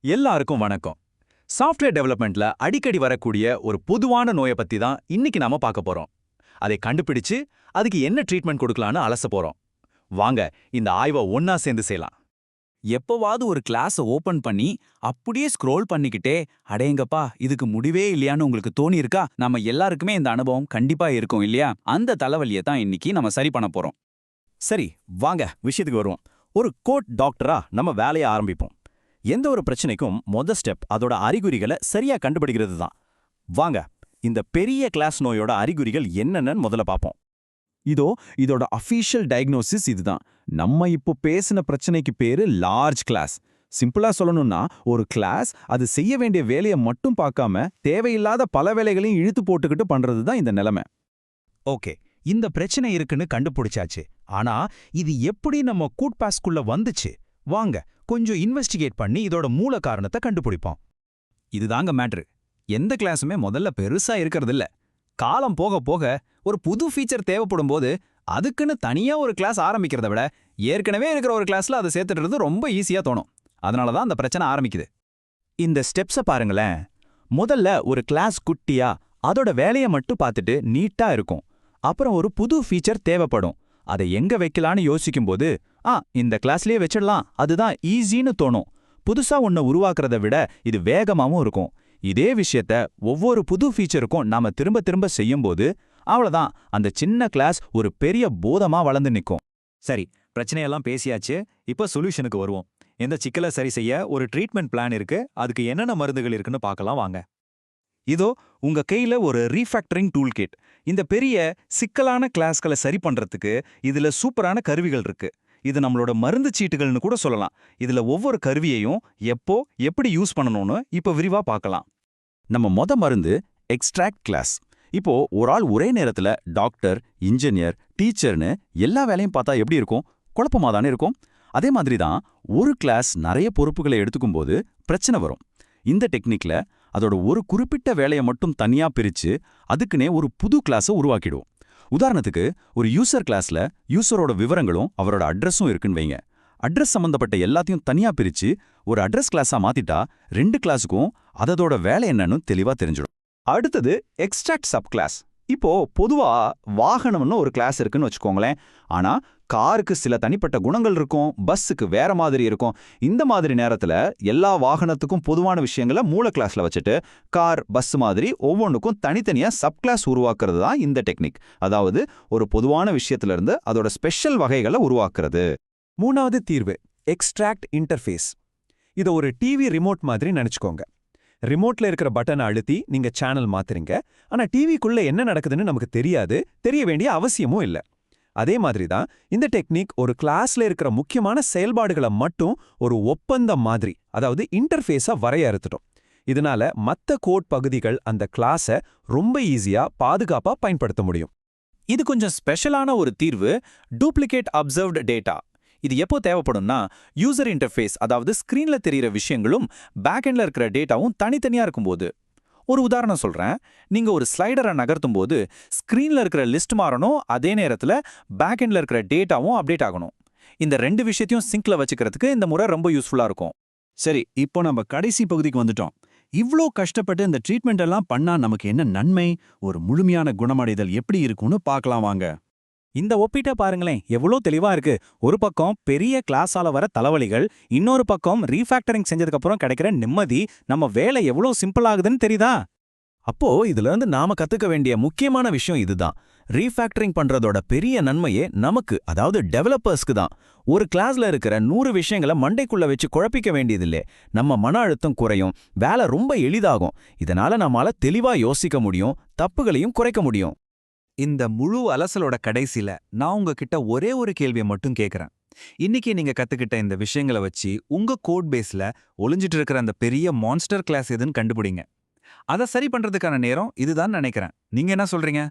எல்லாருக்கும் வணக்கம். சாஃப்ட்வேர் டெவலப்மெண்ட்ல அடிக்கடி வரக்கூடிய ஒரு பொதுவான நோயை பத்தி தான் இன்னைக்கு நாம பார்க்க போறோம். அதை கண்டுபிடிச்சு அதுக்கு என்ன ட்ரீட்மெண்ட் கொடுக்கலான்னு அலச போறோம். வாங்க இந்த ஆய்வை ஒன்னா சேர்ந்து செய்யலாம். எப்போவாவது ஒரு கிளாஸை ஓபன் பண்ணி அப்படியே ஸ்க்ரோல் பண்ணிக்கிட்டே அடேங்கப்பா இதுக்கு முடிவே இல்லையான்னு உங்களுக்கு தோணி இருக்கா? நம்ம எல்லாருக்குமே இந்த அனுபவம் கண்டிப்பா இருக்கும் இல்லையா? அந்த தலைவலியை தான் இன்னைக்கு நம்ம சரி பண்ண போறோம். சரி, வாங்க விஷயத்துக்கு வருவோம். ஒரு கோட் டாக்டரா நம்ம வேலையை ஆரம்பிப்போம். எந்த ஒரு பிரச்சனைக்கும் ஸ்டெப் அதோட அறிகுறிகளை சரியா கண்டுபிடிக்கிறது தான். வாங்க இந்த பெரிய கிளாஸ் நோயோட அறிகுறிகள் என்னன்னு முதல்ல பார்ப்போம். இதோட அஃபீஷியல் டயக்னோசிஸ் இதுதான். நம்ம இப்போ பேசின பிரச்சனைக்கு பேரு லார்ஜ் கிளாஸ். சிம்பிளா சொல்லணும்னா ஒரு கிளாஸ் அது செய்ய வேண்டிய வேலையை மட்டும் பார்க்காம தேவையில்லாத பல வேலைகளையும் இழுத்து போட்டுக்கிட்டு பண்றது தான் இந்த நிலைமை. ஓகே, இந்த பிரச்சனை இருக்குன்னு கண்டுபிடிச்சாச்சு. ஆனா இது எப்படி நம்ம கூட்பாஸ்குள்ள வந்துச்சு? வாங்க கொஞ்சம் இன்வெஸ்டிகேட் பண்ணி இதோட மூல காரணத்தை கண்டுபிடிப்போம். இதுதாங்க மேட்ரு. எந்த கிளாஸுமே முதல்ல பெருசா இருக்கிறதில்ல. காலம் போக போக ஒரு புது ஃபீச்சர் தேவைப்படும் போது அதுக்குன்னு தனியா ஒரு கிளாஸ் ஆரம்பிக்கிறத விட ஏற்கனவே இருக்கிற ஒரு கிளாஸ்ல அதை சேர்த்துடுறது ரொம்ப ஈஸியா தோணும். அதனால தான் அந்த பிரச்சனை ஆரம்பிக்குது. இந்த ஸ்டெப்ஸை பாருங்களேன். முதல்ல ஒரு கிளாஸ் குட்டியா அதோட வேலையை மட்டும் பார்த்துட்டு நீட்டா இருக்கும். அப்புறம் ஒரு புது ஃபீச்சர் தேவைப்படும். அதை எங்க வைக்கலான்னு யோசிக்கும்போது இந்த கிளாஸ்லயே வச்சிடலாம், அதுதான் ஈஸின்னு தோணும். புதுசா ஒன்ன உருவாக்குறத விட இது வேகமாவும் இருக்கும். இதே விஷயத்த ஒவ்வொரு புது ஃபீச்சருக்கும் நாம திரும்ப திரும்ப செய்யும்போது அவ்வளவுதான், அந்த சின்ன கிளாஸ் ஒரு பெரிய பூதமா வளர்ந்து நிற்கும். சரி, பிரச்சனையெல்லாம் பேசியாச்சு. இப்போ சொல்யூஷனுக்கு வருவோம். இந்த சிக்கலை சரி செய்ய ஒரு ட்ரீட்மெண்ட் பிளான் இருக்கு. அதுக்கு என்னென்ன மருந்துகள் இருக்குன்னு பார்க்கலாம் வாங்க. இதோ உங்க கையில ஒரு ரீஃபேக்டரிங் டூல் கிட். இந்த பெரிய சிக்கலான கிளாஸ்களை சரி பண்றதுக்கு இதுல சூப்பரான கருவிகள் இருக்கு. இது நம்மளோட மருந்து சீட்டுகள்னு கூட சொல்லலாம். இதுல ஒவ்வொரு கருவியையும் எப்போ எப்படி யூஸ் பண்ணணும்னு இப்போ விரிவா பார்க்கலாம். நம்ம மருந்து எக்ஸ்ட்ராக்ட் கிளாஸ். இப்போ ஒரு ஆள் ஒரே நேரத்துல டாக்டர், இன்ஜினியர், டீச்சர்னு எல்லா வேலையும் பார்த்தா எப்படி இருக்கும்? குழப்பமா தானே இருக்கும். அதே மாதிரி தான் ஒரு கிளாஸ் நிறைய பொறுப்புகளை எடுத்துக்கும் போது பிரச்சனை வரும். இந்த டெக்னிக்ல அதோட ஒரு குறிப்பிட்ட வேலையை மட்டும் தனியா பிரிச்சு அதுக்குன்னே ஒரு புது கிளாஸை உருவாக்கிடுவோம். உதாரணத்துக்கு ஒரு யூசர் கிளாஸ்ல யூசரோட விவரங்களும் அவரோட அட்ரஸும் இருக்குன்னு வைங்க. அட்ரஸ் சம்பந்தப்பட்ட எல்லாத்தையும் தனியா பிரிச்சு ஒரு அட்ரஸ் கிளாஸா மாத்திட்டா 2 கிளாஸுக்கும் அதோட வேலை என்னன்னு தெளிவா தெரிஞ்சிடும். அடுத்தது எக்ஸ்ட்ராக்ட் சப் கிளாஸ். இப்போ பொதுவா வாகனம்னு ஒரு கிளாஸ் இருக்குன்னு வச்சுக்கோங்களேன். ஆனா காருக்கு சில தனிப்பட்ட குணங்கள் இருக்கும், பஸ்ஸுக்கு வேற மாதிரி இருக்கும். இந்த மாதிரி நேரத்துல எல்லா வாகனத்துக்கும் பொதுவான விஷயங்களை மூல கிளாஸ்ல வச்சுட்டு கார், பஸ் மாதிரி ஒவ்வொன்றுக்கும் தனித்தனியா சப் கிளாஸ் உருவாக்குறது தான் இந்த டெக்னிக். அதாவது ஒரு பொதுவான விஷயத்துல இருந்து அதோட ஸ்பெஷல் வகைகளை உருவாக்குறது. மூணாவது தீர்வு எக்ஸ்ட்ராக்ட் இன்டர்ஃபேஸ். இதை ஒரு டிவி ரிமோட் மாதிரி நினைச்சுக்கோங்க. ரிமோட்ல இருக்கிற பட்டனை அழுத்தி நீங்க சேனல் மாத்துறீங்க. ஆனா டிவிக்குள்ள என்ன நடக்குதுன்னு நமக்கு தெரியாது, தெரிய வேண்டிய அவசியமும் இல்லை. அதே மாதிரி தான் இந்த டெக்னிக் ஒரு கிளாஸ்ல இருக்கிற முக்கியமான செயல்பாடுகளை மட்டும் ஒரு ஒப்பந்தம் மாதிரி, அதாவது இன்டர்ஃபேஸா வரையறுத்துட்டோம். இதனால மத்த கோட் பகுதிகள் அந்த கிளாஸை ரொம்ப ஈஸியா பாதுகாப்பா பயன்படுத்த முடியும். இது கொஞ்சம் ஸ்பெஷலான ஒரு தீர்வு. Duplicate observed data. இது எப்போ தேவைப்படும்னா யூசர் இன்டர்ஃபேஸ், அதாவது ஸ்க்ரீன்ல தெரியிற விஷயங்களும் பேக்எண்ட்ல இருக்கிற டேட்டாவும் தனித்தனியா இருக்கும்போது. ஒரு உதாரணம் சொல்றேன். நீங்க ஒரு ஸ்லைடரை நகர்த்தும் போது ஸ்க்ரீன்ல இருக்கிற லிஸ்ட் மாறணும், அதே நேரத்துல பேக்எண்ட்ல இருக்கிற டேட்டாவும் அப்டேட் ஆகணும். இந்த 2 விஷயத்தையும் சிங்க்ல வச்சுக்கிறதுக்கு இந்த முறை ரொம்ப யூஸ்ஃபுல்லா இருக்கும். சரி, இப்போ நம்ம கடைசி பகுதிக்கு வந்துட்டோம். இவ்ளோ கஷ்டப்பட்டு இந்த ட்ரீட்மெண்ட் எல்லாம் பண்ணா நமக்கு என்ன நன்மை, ஒரு முழுமையான குணமடைதல் எப்படி இருக்கும்னு பார்க்கலாம் வாங்க. இந்த ஒப்பீட்டை பாருங்களேன், எவ்வளோ தெளிவா இருக்கு. ஒரு பக்கம் பெரிய கிளாஸால வர தலைவலிகள், இன்னொரு பக்கம் ரீஃபேக்டரிங் செஞ்சதுக்கு அப்புறம் கிடைக்கிற நிம்மதி. நம்ம வேலை எவ்வளோ சிம்பிள் ஆகுதுன்னு தெரியுதா? அப்போ இதுல இருந்து நாம கத்துக்க வேண்டிய முக்கியமான விஷயம் இதுதான். ரீஃபேக்டரிங் பண்றதோட பெரிய நன்மையே நமக்கு, அதாவது டெவலப்பர்ஸ்க்கு தான். ஒரு கிளாஸ்ல இருக்கிற 100 விஷயங்களை மண்டைக்குள்ள வச்சு குழப்பிக்க வேண்டியதில்லை. நம்ம மன அழுத்தம் குறையும், வேலை ரொம்ப எளிதாகும். இதனால நம்மால தெளிவா யோசிக்க முடியும், தப்புகளையும் குறைக்க முடியும். இந்த முழு அலசலோட கடைசில நான் உங்ககிட்ட ஒரே ஒரு கேள்வியை மட்டும் கேட்கறேன். இன்னைக்கு நீங்க கத்துக்கிட்ட இந்த விஷயங்களை வச்சு உங்க கோட் பேஸ்ல ஒளிஞ்சிட்டு இருக்கிற அந்த பெரிய மான்ஸ்டர் கிளாஸ் எதுன்னு கண்டுபிடிங்க. அதை சரி பண்றதுக்கான நேரம் இதுதான் நினைக்கிறேன். நீங்க என்ன சொல்றீங்க?